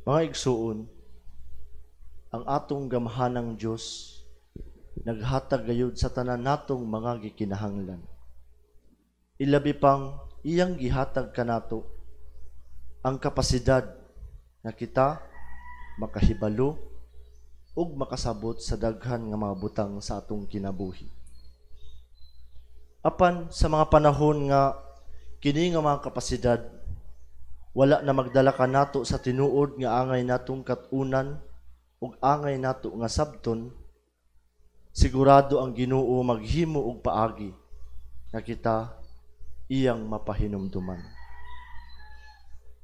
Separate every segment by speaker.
Speaker 1: Mga igsuon, ang atong gamhanang Dios naghatag gayud sa tanan natong mga gikinahanglan. Ilabi pang iyang gihatag kanato ang kapasidad nga kita makahibalo ug makasabot sa daghan nga mga butang sa atong kinabuhi. Apan sa mga panahon nga kini nga mga kapasidad wala na magdala kanato sa tinuod nga angay natong katunan ug angay nato nga sabton, sigurado ang Ginoo maghimo og paagi nga kita iyang mapahinumduman.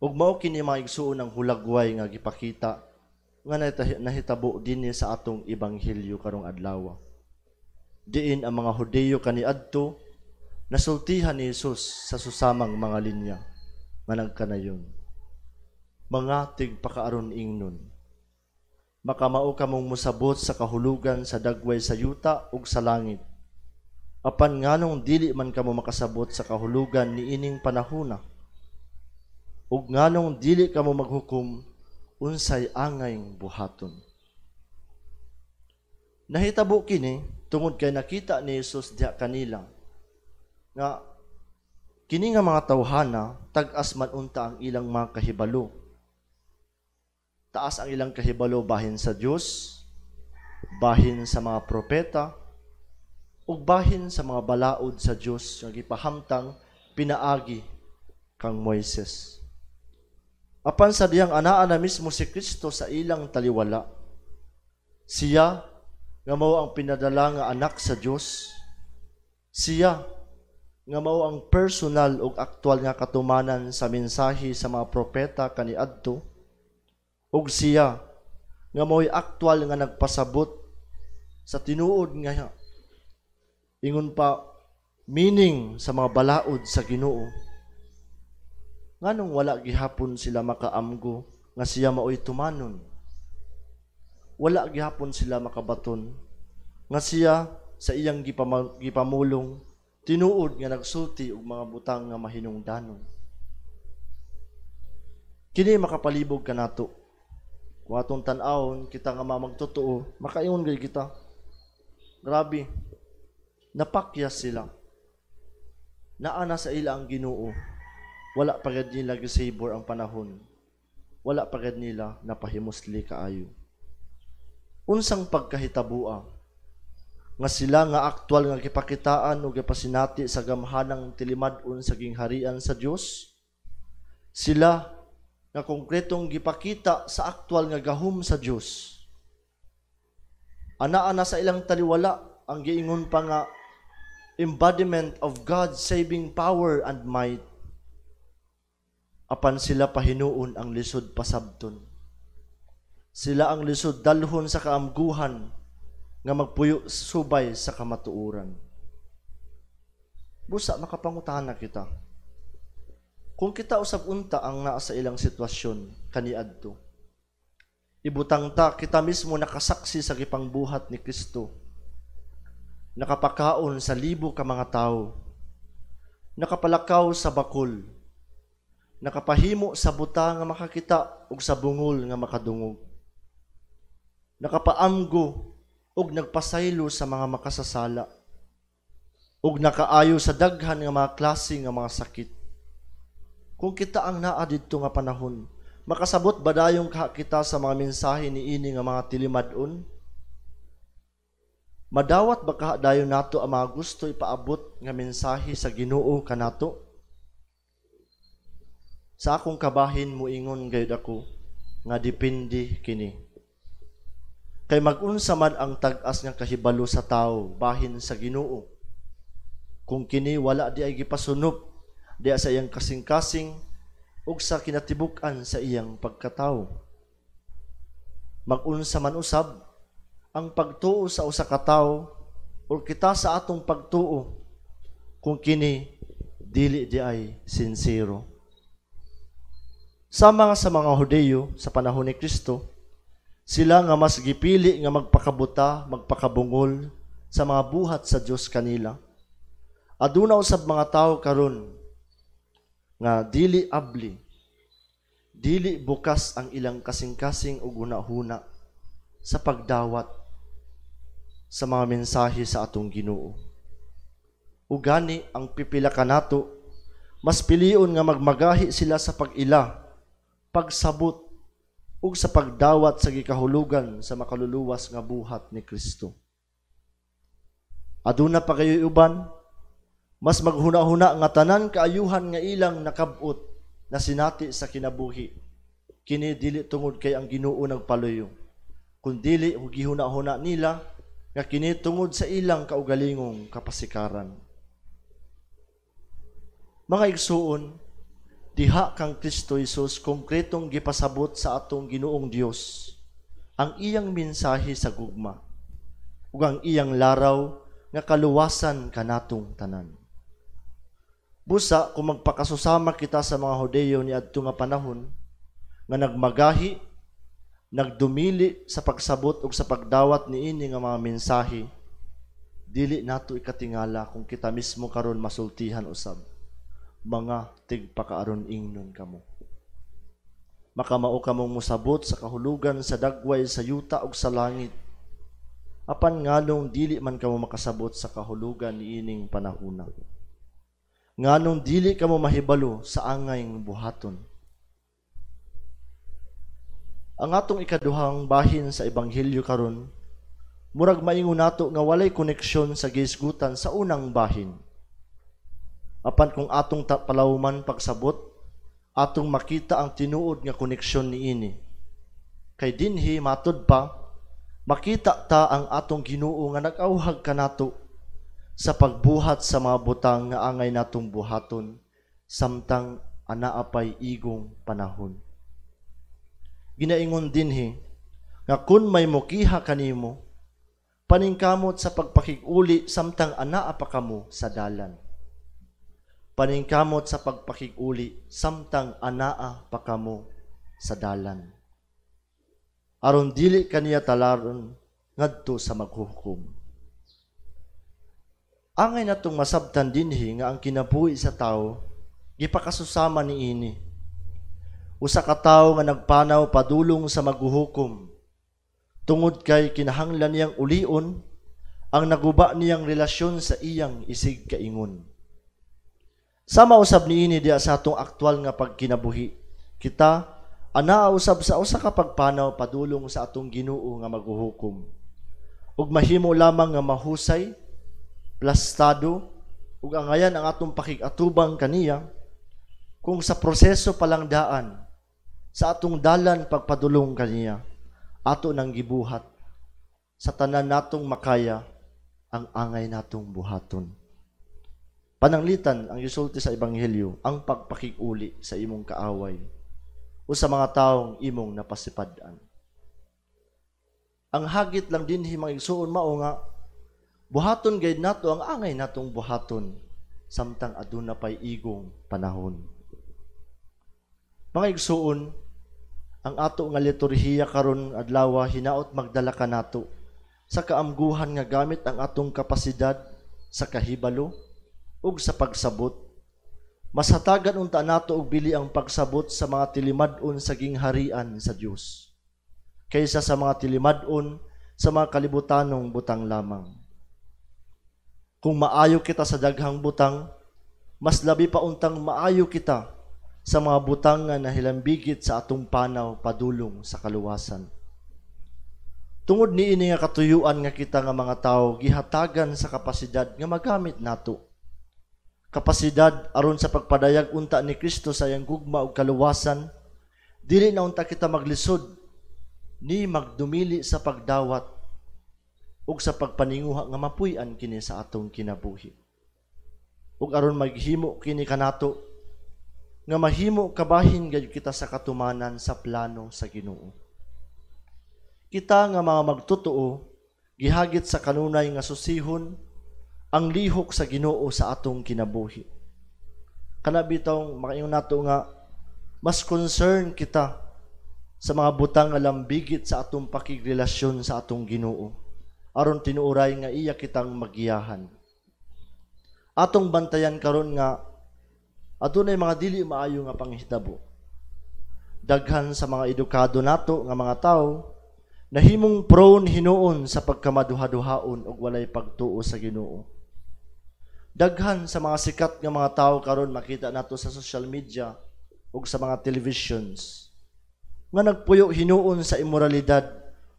Speaker 1: Ug mao kini mga igsuon ang hulagway nga gipakita nga nahitabo dinhi sa atong ebanghelyo karong adlaw. Diin ang mga Hudiyo kaniadto nasultihan ni Jesus sa susamang mga linya nga nagkanayon. Mga tigpakaaron ingnon, makamao kamong musabot sa kahulugan sa dagway sa yuta ug sa langit. Apan nganong dili man kamo makasabot sa kahulugan ni ining panahona, ug nganong dili kamo maghukom unsay angayng buhaton. Nahitabo kini tungod kay nakita ni Jesus diha kanila nga kini nga mga tawhana tag-as man unta ang ilang mga kahibalo. Taas ang ilang kahibalo bahin sa Dios, bahin sa mga propeta, ug bahin sa mga balaod sa Dios nga gipahamtang pinaagi kang Moises. Apan sa diyang anaa na mismo si Kristo sa ilang taliwala, siya nga mao ang pinadala nga anak sa Dios, siya nga mao ang personal ug aktual nga katumanan sa mensahe sa mga propeta kaniadto, ug siya nga mao'y aktual nga nagpasabot sa tinuod nga ingon pa meaning sa mga balaod sa Ginoo. Nganong wala gihapon sila makaamgo nga siya mao'y tumanon? Wala gihapon sila makabaton nga siya sa iyang gipamulong tinuod nga nagsulti og mga butang nga mahinungdanon. Kini makapalibog kanato. Kung atong tan-awon kita nga magtotoo, makaingon gay kita. Grabe. Napakyas sila. Naana sa ila ang Ginoo. Wala pa gid nila gisabor ang panahon. Wala pa gid nila napahimusli kaayo. Unsang pagkahitabua nga sila nga aktual nga gipakitaan o gipasinati sa gamhanang tilimad-on sa gingharian sa Dios, sila nga konkretong gipakita sa aktual nga gahom sa Dios. Anaa na sa ilang taliwala ang giingon pa nga embodiment of God's saving power and might. Apan sila pahinuon ang lisod pasabton. Sila ang lisod dalhon sa kaamguhan nga magpuyo subay sa kamatuuran. Busa makapangutana kita. Kung kita usab unta ang naa sa ilang sitwasyon kaniadto, ibutang ta kita mismo nakasaksi sa gipangbuhat ni Kristo. Nakapakaon sa libo ka mga tao. Nakapalakaw sa bakol. Nakapahimo sa buta nga makakita ug sa bungol nga makadungog. Nakapaamgo ug nagpasaylo sa mga makasasala, ug nakaayo sa daghan nga mga klase nga mga sakit. Kung kita ang naa didto nga panahon, makasabot ba dayong kita sa mga mensahe ni ini nga mga tilimad-on? Madawat ba dayon nato ang mga gusto ipaabot nga mensahe sa Ginoo kanato? Sa akong kabahin moingon gayud ako nga depende kini. Kay mag-unsa man ang tag-as nga kahibalo sa tao bahin sa Ginoo. Kung kini wala di ay gipasunop diya sa iyang kasing-kasing ug sa kinatibuk-an sa iyang pagkatao. Mag-unsa man usab ang pagtuo sa usa ka tawo o kita sa atong pagtuo kung kini dili di ay sincero. Sama sa mga Hudiyo sa panahon ni Kristo, sila nga mas gipili nga magpakabuta, magpakabungol sa mga buhat sa Dios kanila. Aduna usab mga tao karon nga dili abli, dili bukas ang ilang kasing-kasing ug hunahuna sa pagdawat sa mga mensahe sa atong Ginoo. Ug gani ang pipila kanato mas pilion nga magmagahi sila sa pag-ila, pagsabot ug sa pagdawat sa gikahulugan sa makaluluwas nga buhat ni Kristo. Aduna pa kayo uban, mas maghuna-huna nga tanan kaayuhan nga ilang nakabot na sinati sa kinabuhi. Kini dili tungod kay ang Ginoo nagpaluyo, kundi ug gihuna-huna nila nga kini tungod sa ilang kaugalingong kapasikaran. Mga igsuon, diha kang Kristo Jesus konkretong gipasabot sa atong Ginoong Dios ang iyang mensahe sa gugma ug ang iyang laraw nga kaluwasan kanatong tanan. Busa kung magpakasusama kita sa mga Hudeyo ni adto nga panahon nga nagmagahi, nagdumili sa pagsabot ug sa pagdawat niini nga mga mensahe, dili nato ikatingala kung kita mismo karon masultihan usab. Mga tigpakaaron ingnon kamo. Makamao kamong musabot sa kahulugan sa dagway sa yuta ug sa langit. Apan nganong dili man kamo makasabot sa kahulugan niining panahuna. Nganong dili kamo mahibalo sa angayng buhaton. Ang atong ikaduhang bahin sa ebanghelyo karon, murag maingon nato nga walay koneksyon sa gisgutan sa unang bahin. Apan kung atong palawman pagsabot, atong makita ang tinuod nga koneksyon niini. Kay dinhi matud pa, makita ta ang atong Ginoo nga nag-awhag kanato sa pagbuhat sa mga butang nga angay natong buhaton samtang anaa pay igong panahon. Ginaingon dinhi nga kun may mokiha kanimo, paningkamot sa pagpakig-uli samtang anaa pa kamo sa dalan. Paningkamot sa pagpakig-uli samtang anaa pa kamo sa dalan. Aron dili kaniya talaron ngadto sa maghuhukom. Angay natong masabtan dinhi nga ang kinabuhi sa tao gipakasusama niini. Usa ka tawo nga nagpanaw padulong sa maghuhukom. Tungod kay kinahanglan niyang ulion ang naguba niyang relasyon sa iyang isig kaingon. Sama usab niini diya sa atong aktual nga pagkinabuhi. Kita anaa usab sa usa ka pagpanaw padulong sa atong Ginoo nga maghuhukom. Ug mahimo lamang nga mahusay, plastado, ug angayan ang atong pakig-atubang kaniya kung sa proseso palang daan sa atong dalan pagpadulong kaniya ato nang gibuhat sa tanan natong makaya ang angay natong buhaton. Pananglitan ang gisulti sa ebanghelyo ang pagpakig-uli sa imong kaaway o sa mga taong imong napasipadan. Ang hagit lang dinhi mga igsuon mao nga buhaton gayud nato ang angay natong buhaton samtang aduna pay igong panahon. Mga igsuon, ang ato nga liturhiya karon adlaw hinaot magdala kanato sa kaamguhan nga gamit ang atong kapasidad sa kahibalo ug sa pagsabot. Masatagan unta nato og bili ang pagsabot sa mga tilimad-on sa gingharian sa Dios kaysa sa mga tilimad-on sa mga kalibutanong butang lamang. Kung maayo kita sa daghang butang, mas labi pa untang maayo kita sa mga butang nga nahilambigit sa atong panaw padulong sa kaluwasan. Tungod niini nga katuyuan nga kita nga mga tawo gihatagan sa kapasidad nga magamit nato. Kapasidad aron sa pagpadayag unta ni Kristo sa iyang gugma ug kaluwasan, dili na unta kita maglisod ni magdumili sa pagdawat ug sa pagpaninguha nga mapuy-an kini sa atong kinabuhi. Ug aron maghimo kini kanato nga mahimo kabahin gayud kita sa katumanan sa plano sa Ginoo. Kita nga mga magtotoo gihagit sa kanunay nga susihon ang lihok sa Ginoo sa atong kinabuhi. Kana bitaw makaingon nato nga mas concern kita sa mga butang nga lambigit sa atong pakigrelasyon sa atong Ginoo aron tinuoray nga iya kitang magiyahan. Atong bantayan karon nga adunay mga dili maayo nga panghitabo. Daghan sa mga edukado nato nga mga tao nahimong prone hinuon sa pagkamaduha-duhaon ug walay pagtuo sa Ginoo. Daghan sa mga sikat nga mga tao karon makita nato sa social media ug sa mga televisions nga nagpuyo hinuon sa immoralidad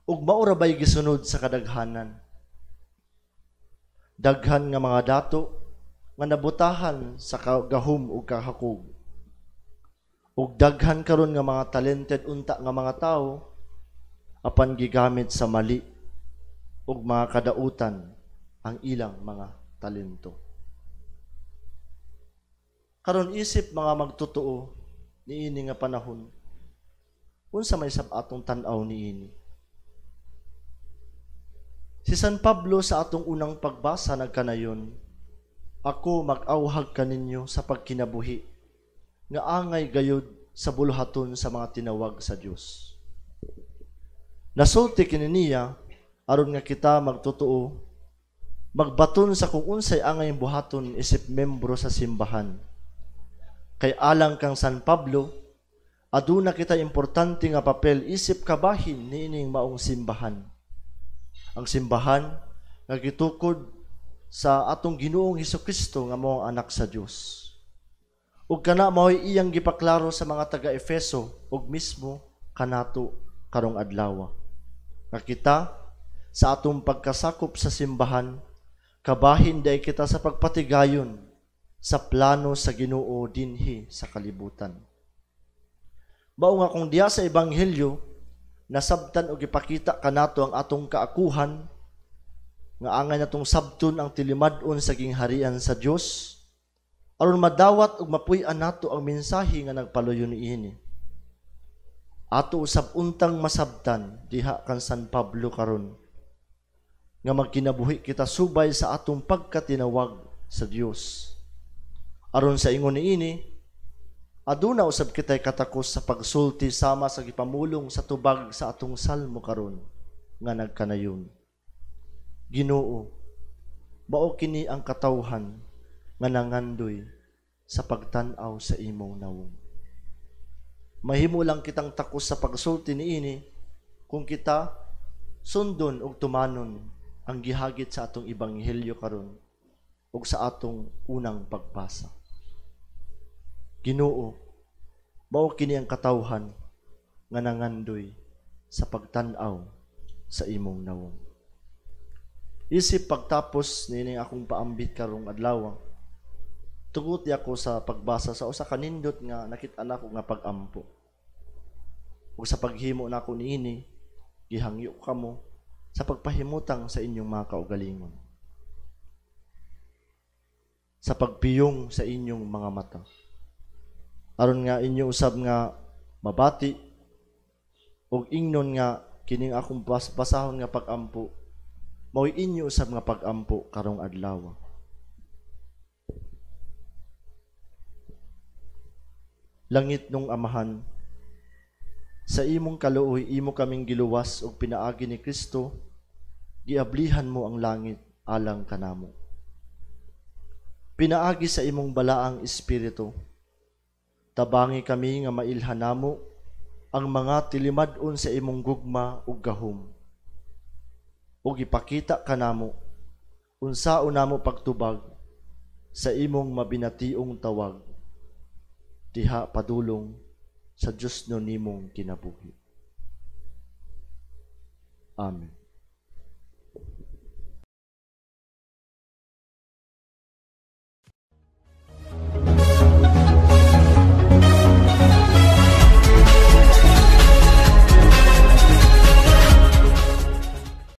Speaker 1: ug maura bay gisunod sa kadaghanan. Daghan nga mga dato nga nabutahan sa gahom ug kahakog. Ug daghan karon nga mga talented unta nga mga tao apan gigamit sa mali ug mga kadautan ang ilang mga talento. Karon isip mga magtotoo niini nga panahon, unsa may sab atong tan-aw niini? Si San Pablo sa atong unang pagbasa nagkanayon, ako mag-awhag kaninyo sa pagkinabuhi nga angay gayud sa buluhaton sa mga tinawag sa Dios. Nasulti kini niya aron nga kita magtotoo magbaton sa kung unsay angay buhaton isip membro sa simbahan. Kay alang kang San Pablo, aduna kita importante nga papel isip kabahin niining maong simbahan. Ang simbahan nga gitukod sa atong Ginoong Hesukristo nga mao ang anak sa Dios. Ug kana mao'y iyang gipaklaro sa mga taga-Efeso ug mismo kanato karong adlaw. Nga kita sa atong pagkasakop sa simbahan, kabahin day kita sa pagpatigayon sa plano sa Ginoo dinhi sa kalibutan. Mao nga kung diya sa ebanghelyo nasabtan og ipakita kanato ang atong kaakuhan nga angay natong sabton ang tilimad-on sa gingharian sa Dios aron madawat ug mapuy-an nato ang mensahe nga nagpaluyo niini. Ato usab untang masabtan diha kan San Pablo karon nga magkinabuhi kita subay sa atong pagkatinawag sa Dios. Aron sa ingon niini, aduna usab kitay katakos sa pagsulti sama sa gipamulong sa tubag sa atong salmo karon nga nagkanayon. Ginoo, mao kini ang katawhan nga nangandoy sa pagtan-aw sa imong nawong. Mahimo lang kitang takos sa pagsulti niini kung kita sundon ug tumanon ang gihagit sa atong ebanghelyo karon ug sa atong unang pagbasa. Ginoo, mao kini ang katawhan nga nangandoy sa pagtan-aw sa imong nawong. Isip pagtapos nining akong paambit karong adlaw, tugot ako sa pagbasa sa usa ka nindot nga nakit-an ako nga pag-ampo. Ug sa paghimo nako niini, gihangyo kamo sa pagpahimutang sa inyong mga kaugalingon. Sa pagpiyong sa inyong mga mata. Aron nga inyo usab nga mabati ug ingnon nga kining akong basahon nga pag-ampo mao'y inyo usab nga pag-ampo karong adlaw. Langit nung Amahan, sa imong kaluoy imo kaming giluwas ug pinaagi ni Kristo, giablihan mo ang langit alang kanamo. Pinaagi sa imong balaang espiritu, tabangi kami nga mailhan namo ang mga tilimad-on sa imong gugma ug gahom. Ug ipakita kanamo unsaon namo pagtubag sa imong mabinationg tawag diha padulong sa Dios no nimong kinabuhi. Amen.